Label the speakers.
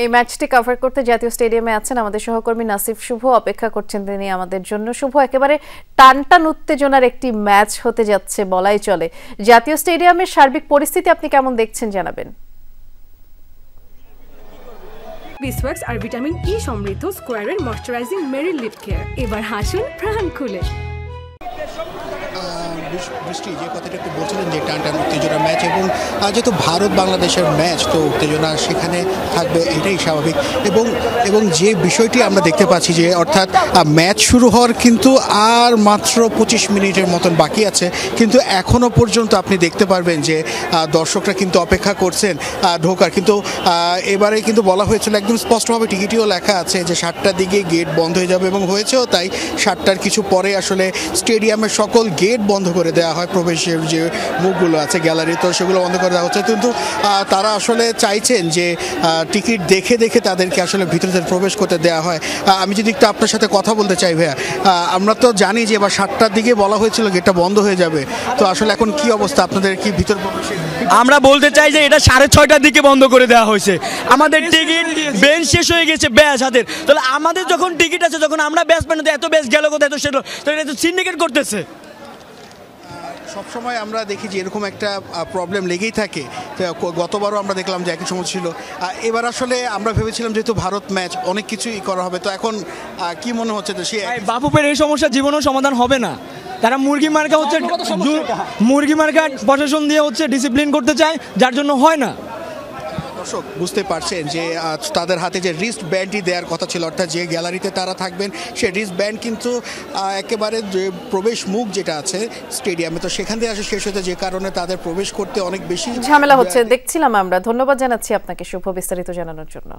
Speaker 1: এই ম্যাচটি কভার করতে জাতীয় স্টেডিয়ামে আছেন আমাদের সহকর্মী নাসিফ শুভ, অপেক্ষা করছেন তিনি আমাদের জন্য। শুভ, একেবারে টানটান উত্তেজনার একটি ম্যাচ হতে যাচ্ছে বলাই চলে। জাতীয় স্টেডিয়ামের সার্বিক পরিস্থিতি আপনি কেমন দেখছেন জানাবেন।
Speaker 2: বিসওয়াক্স আর ভিটামিন ই সমৃদ্ধ স্কোয়ারের ময়শ্চারাইজিং মেরি লিপ কেয়ার, এবার হাসুন প্রাণ খুলে।
Speaker 3: বৃষ্টি যে কথাটা একটু বলছিলেন যে টানটান উত্তেজনা ম্যাচ, এবং যেহেতু ভারত বাংলাদেশের ম্যাচ, তো উত্তেজনা সেখানে থাকবে, এটাই স্বাভাবিক। এবং যে বিষয়টি আমরা দেখতে পাচ্ছি যে অর্থাৎ ম্যাচ শুরু হওয়ার কিন্তু আর মাত্র 25 মিনিটের মতন বাকি আছে, কিন্তু এখনও পর্যন্ত আপনি দেখতে পারবেন যে দর্শকরা কিন্তু অপেক্ষা করছেন ঢোকার। কিন্তু এবারে কিন্তু বলা হয়েছিল একদম স্পষ্টভাবে, টিকিটেও লেখা আছে যে 7টার দিকে গেট বন্ধ হয়ে যাবে, এবং হয়েছেও তাই। 7টার কিছু পরে আসলে স্টেডিয়ামের সকল গেট বন্ধ করে দেওয়া হয়, প্রবেশের যে মুখগুলো আছে গ্যালারি, তো সেগুলো বন্ধ করে দেওয়া হচ্ছে। কিন্তু তারা আসলে চাইছেন যে টিকিট দেখে দেখে তাদেরকে আসলে ভিতরে প্রবেশ করতে দেওয়া হয়। আমি যদি একটু আপনার সাথে কথা বলতে চাই ভাইয়া, আমরা তো জানি যে এবার 7টার দিকে বলা হয়েছিল গেটটা বন্ধ হয়ে যাবে, তো আসলে এখন কি অবস্থা, আপনাদের কি ভিতর প্রবেশে?
Speaker 4: আমরা বলতে চাই যে এটা 6:30টার দিকে বন্ধ করে দেওয়া হয়েছে। আমাদের টিকিট বেঞ্চ শেষ হয়ে গেছে ব্যাচ হাতের, তাহলে আমাদের যখন টিকিট আছে, যখন আমরা ব্যাচ পাই না, এত ব্যাচ গেল কোথায়? তো সেটা তো সিন্ডিকেট করতেছে।
Speaker 3: সবসময় আমরা দেখি যে এরকম একটা প্রবলেম লেগেই থাকে। গতবারও আমরা দেখলাম যে একই সমস্যা ছিল। এবার আসলে আমরা ভেবেছিলাম যেহেতু ভারত ম্যাচ, অনেক কিছুই করা হবে, তো এখন কি মনে হচ্ছে? তো সে
Speaker 4: বাফুফের এই সমস্যা জীবনেও সমাধান হবে না। তারা মুরগি মার্কা হচ্ছে, মুরগি মার্কা প্রশাসন দিয়ে হচ্ছে ডিসিপ্লিন করতে চায়, যার জন্য হয় না।
Speaker 3: দর্শক বুঝতে পারছেন যে তাদের হাতে যে রিস্ট ব্যান্ডটি দেওয়ার কথা ছিল, অর্থাৎ যে গ্যালারিতে তারা থাকবেন সেই রিস্ট ব্যান্ড কিন্তু একেবারে যে প্রবেশ মুখ যেটা আছে স্টেডিয়ামে, তো সেখান থেকে আসে শেষ হতে, যে কারণে তাদের প্রবেশ করতে অনেক বেশি
Speaker 1: ঝামেলা হচ্ছে দেখছিলাম আমরা। ধন্যবাদ জানাচ্ছি আপনাকে শুভ, বিস্তারিত জানানোর জন্য।